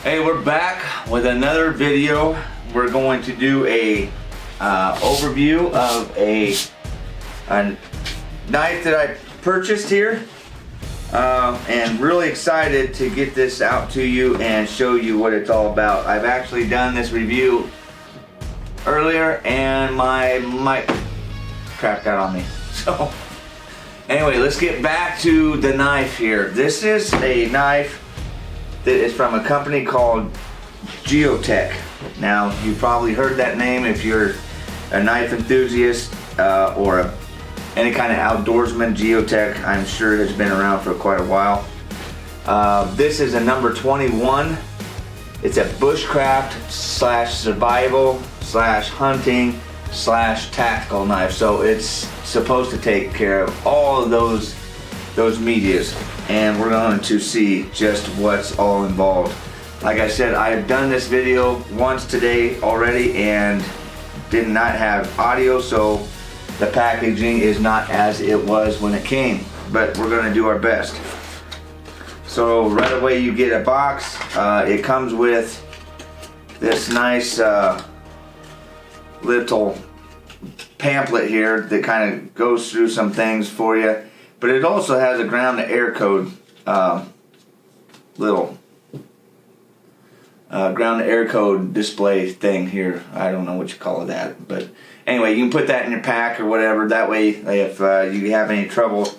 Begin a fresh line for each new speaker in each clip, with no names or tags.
Hey, we're back with another video. We're going to do a overview of a knife that I purchased here, and really excited to get this out to you and show you what it's all about. I've actually done this review earlier and my mic crapped out on me. So anyway, let's get back to the knife here. This is a knife that is from a company called Geotech. Now, you've probably heard that name if you're a knife enthusiast or any kind of outdoorsman. Geotech, I'm sure, has been around for quite a while. This is a number 21. It's a bushcraft / survival / hunting / tactical knife. So it's supposed to take care of all of those medias, and we're going to see just what's all involved. Like I said, I have done this video once today already and did not have audio, so the packaging is not as it was when it came, but we're going to do our best. So right away you get a box. It comes with this nice little pamphlet here that kind of goes through some things for you. But it also has a ground to air code, little ground to air code display thing here. I don't know what you call that, but anyway, you can put that in your pack or whatever. That way, if you have any trouble,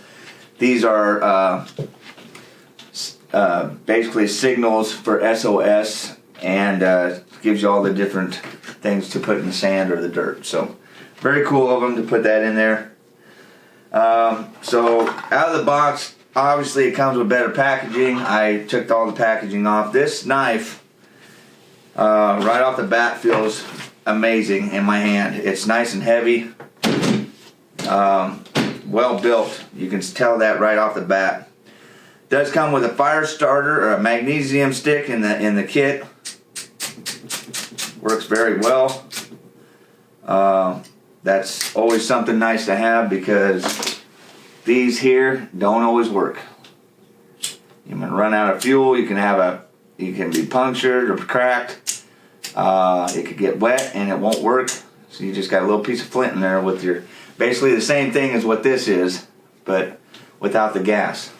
these are basically signals for SOS, and gives you all the different things to put in the sand or the dirt. So very cool of them to put that in there. So out of the box, obviously it comes with better packaging. I took all the packaging off. This knife, right off the bat, feels amazing in my hand. It's nice and heavy, well built. You can tell that right off the bat. It does come with a fire starter or a magnesium stick in the kit. Works very well. That's always something nice to have, because these here don't always work. You can run out of fuel. You can be punctured or cracked. It could get wet and it won't work. So you just got a little piece of flint in there with your, basically the same thing as what this is, but without the gas.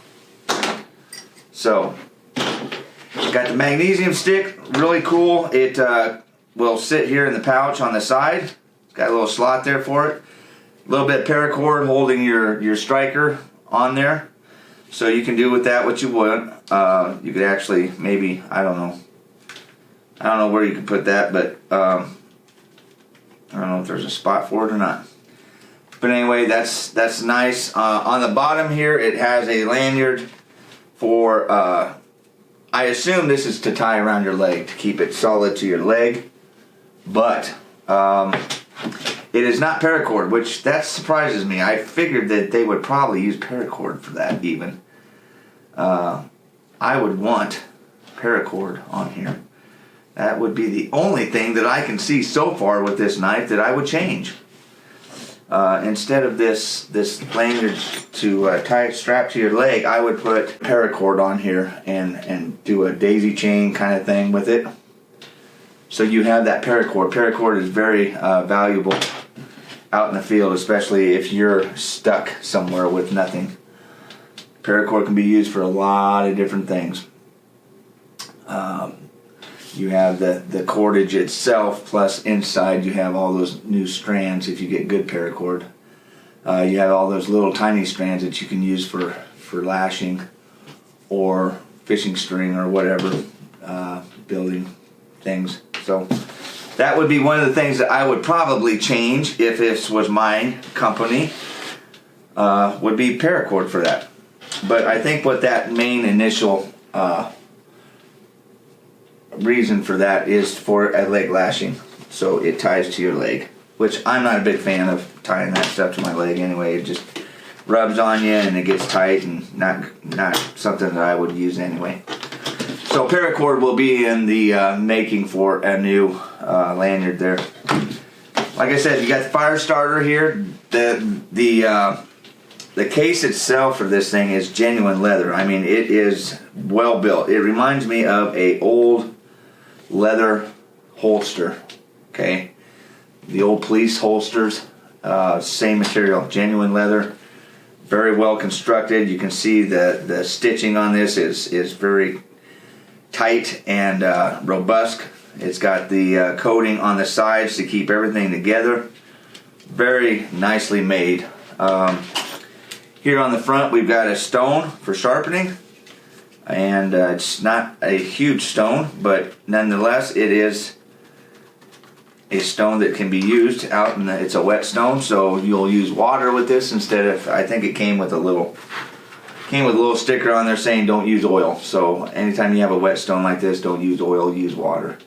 So got the magnesium stick, really cool. It will sit here in the pouch on the side. It's got a little slot there for it. A little bit of paracord holding your striker on there. So you can do with that what you want. You could actually, maybe, I don't know where you could put that, but I don't know if there's a spot for it or not. But anyway, that's nice. On the bottom here, it has a lanyard for, I assume this is to tie around your leg, to keep it solid to your leg. But it is not paracord, which that surprises me. I figured that they would probably use paracord for that even. I would want paracord on here. That would be the only thing that I can see so far with this knife that I would change. Instead of this lanyard to strap to your leg, I would put paracord on here and do a daisy chain kind of thing with it. So you have that paracord. Paracord is very valuable out in the field, especially if you're stuck somewhere with nothing. Paracord can be used for a lot of different things. You have the cordage itself, plus inside you have all those new strands if you get good paracord. You have all those little tiny strands that you can use for lashing or fishing string or whatever, building things. So that would be one of the things that I would probably change if this was my company, would be paracord for that. But I think what that main initial reason for that is for a leg lashing, so it ties to your leg, which I'm not a big fan of tying that stuff to my leg anyway. It just rubs on you and it gets tight, and not something that I would use anyway. So paracord will be in the making for a new lanyard there. Like I said, you got the fire starter here. The case itself for this thing is genuine leather. I mean, it is well built. It reminds me of a old leather holster. Okay, the old police holsters, same material, genuine leather, very well constructed. You can see the stitching on this is very tight and robust. It's got the coating on the sides to keep everything together. Very nicely made. Here on the front we've got a stone for sharpening, and it's not a huge stone, but nonetheless it is a stone that can be used out in it's a wet stone, so you'll use water with this instead of, I think it came with a little sticker on there saying don't use oil. So anytime you have a wet stone like this, don't use oil, use water.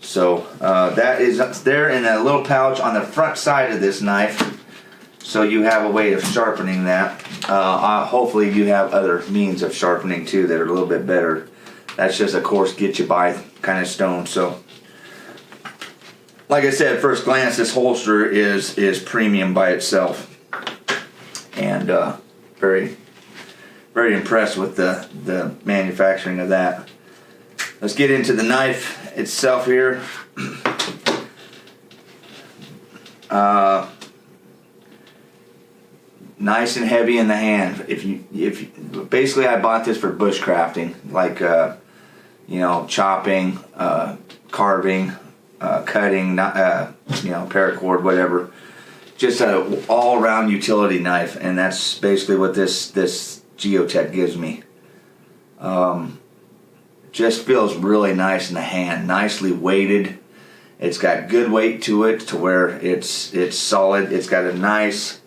So that is there in a little pouch on the front side of this knife, so you have a way of sharpening that. Hopefully you have other means of sharpening too that are a little bit better. That's just a course get you by kind of stone. So like I said, at first glance, this holster is premium by itself, and very, very impressed with the manufacturing of that. Let's get into the knife itself here. Nice and heavy in the hand. Basically, I bought this for bushcrafting, like chopping, carving, cutting, paracord, whatever. Just a all-around utility knife, and that's basically what this Geotech gives me. Just feels really nice in the hand, nicely weighted. It's got good weight to it, to where it's solid. It's got a nice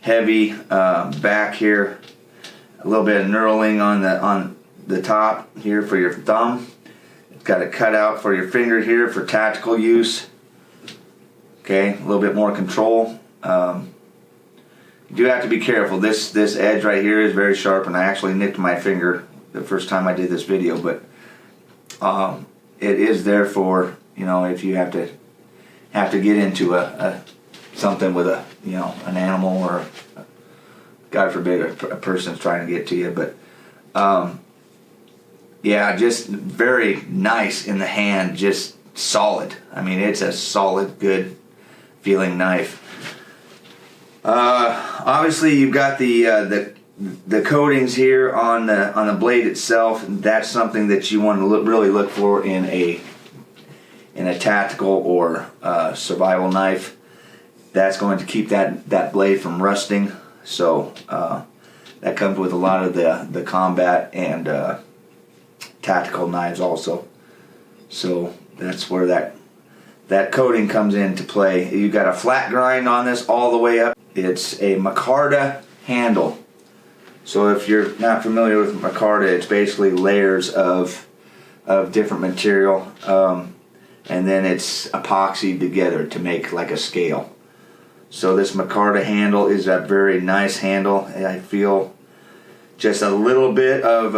heavy back here, a little bit of knurling on the top here for your thumb. It's got a cutout for your finger here for tactical use. Okay, a little bit more control. You do have to be careful. This edge right here is very sharp, and I actually nicked my finger the first time I did this video, but it is there for, if you have to get into something with an animal, or God forbid a person's trying to get to you. But yeah, just very nice in the hand, just solid. I mean, it's a solid, good feeling knife. Obviously you've got the coatings here on the blade itself. That's something that you want to really look for in a tactical or survival knife. That's going to keep that blade from rusting. So that comes with a lot of the combat and tactical knives also. So that's where that coating comes into play. You've got a flat grind on this all the way up. It's a Micarta handle. So if you're not familiar with Micarta, it's basically layers of different material, and then it's epoxied together to make like a scale. So this Micarta handle is a very nice handle, and I feel just a little bit of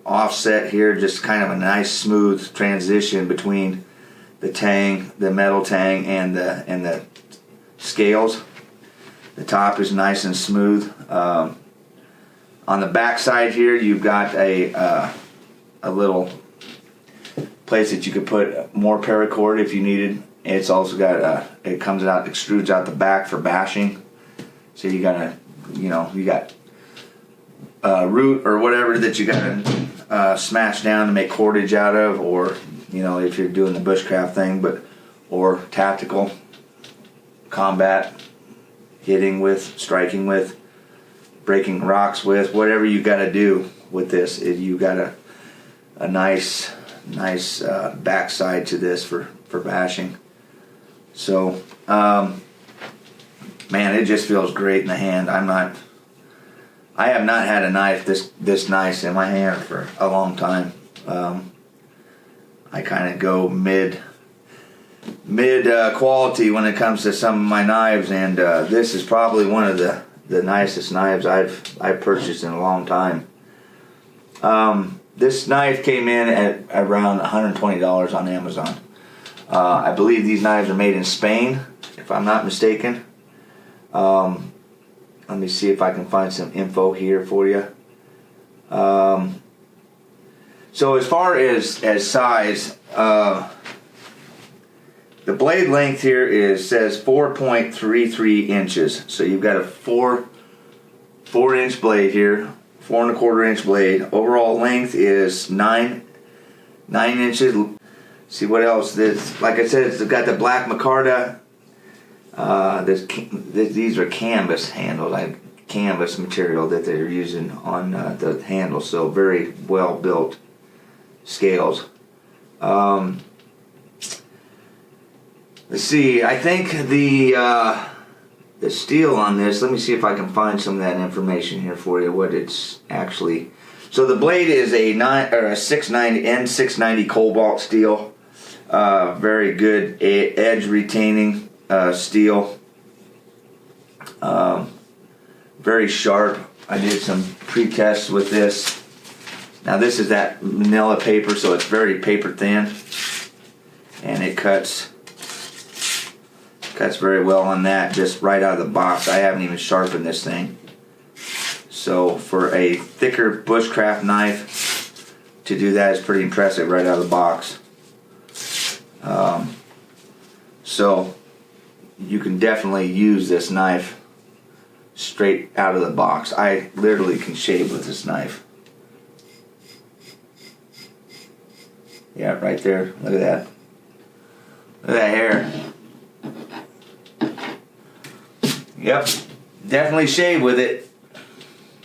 offset here, just kind of a nice smooth transition between the metal tang and the scales. The top is nice and smooth. On the back side here, you've got a little place that you could put more paracord if you needed. It's also got it comes out, extrudes out the back for bashing. So you got root or whatever that you gotta smash down to make cordage out of, or if you're doing the bushcraft thing, or tactical combat, hitting with, striking with, breaking rocks with, whatever you got to do with this. You got a nice backside to this for bashing. So man, it just feels great in the hand. I have not had a knife this nice in my hand for a long time. I kind of go mid quality when it comes to some of my knives, and this is probably one of the nicest knives I've purchased in a long time. This knife came in at around $120 on Amazon. I believe these knives are made in Spain, if I'm not mistaken. Let me see if I can find some info here for you. So as far as size, the blade length here says 4.33 inches. So you've got a 4-inch blade here, 4¼ inch blade. Overall length is 9 inches. See what else? This, like I said, it's got the black micarta. These are canvas handles, canvas material that they're using on the handle. So very well built scales. Let's see. I think the steel on this. Let me see if I can find some of that information here for you. What it's actually. So the blade is a 690 N690 cobalt steel. Very good edge retaining steel. Very sharp. I did some pre-tests with this. Now this is that manila paper, so it's very paper thin, and it cuts very well on that, just right out of the box. I haven't even sharpened this thing. So for a thicker bushcraft knife to do that is pretty impressive right out of the box. So you can definitely use this knife straight out of the box. I literally can shave with this knife. Yeah, right there. Look at that. Look at that hair. Yep, definitely shave with it.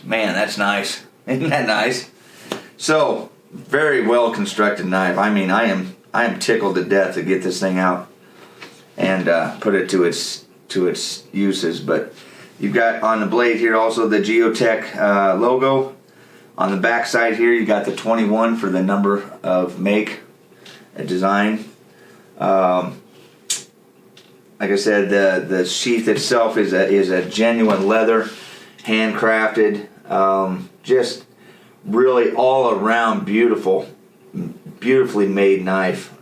Man, that's nice. Isn't that nice? So, very well constructed knife. I mean, I am tickled to death to get this thing out and put it to its uses. But you've got on the blade here also the Geotech logo. On the back side here, you got the 21 for the number of make and design. Like I said, the sheath itself is a genuine leather, handcrafted, just really all around beautifully made knife.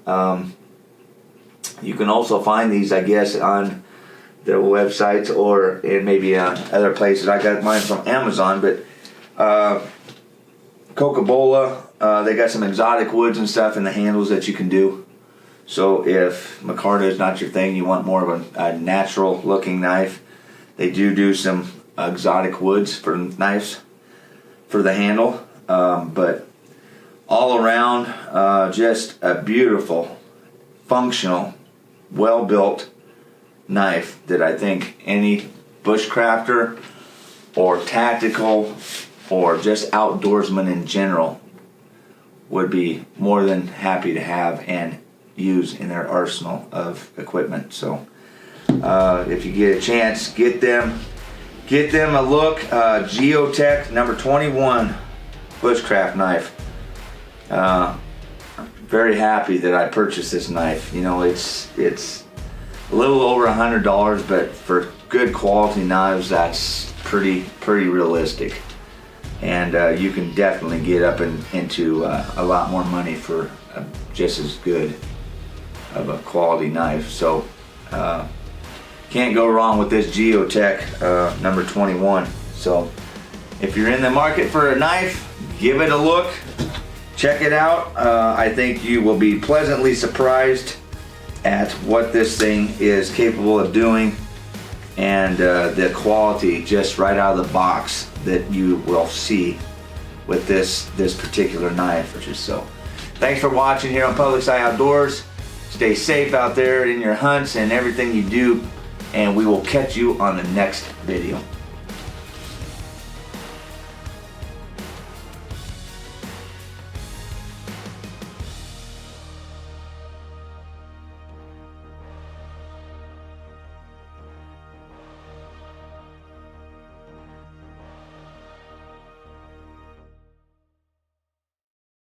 You can also find these, I guess, on their websites or in maybe other places. I got mine from Amazon, but Coca-Cola, they got some exotic woods and stuff in the handles that you can do. So if micarta is not your thing, you want more of a natural looking knife, they do some exotic woods for knives for the handle. But all around, just a beautiful, functional, well built knife that I think any bushcrafter or tactical or just outdoorsman in general would be more than happy to have and use in their arsenal of equipment. So if you get a chance, get them a look. Geotech number 21 bushcraft knife. Very happy that I purchased this knife. You know, it's a little over $100, but for good quality knives, that's pretty realistic. And you can definitely get up into a lot more money for just as good of a quality knife. So can't go wrong with this Geotech number 21. So if you're in the market for a knife, give it a look, check it out. I think you will be pleasantly surprised at what this thing is capable of doing, and the quality just right out of the box that you will see with this particular knife. So thanks for watching here on Public Eye Outdoors. Stay safe out there in your hunts and everything you do, and we will catch you on the next video.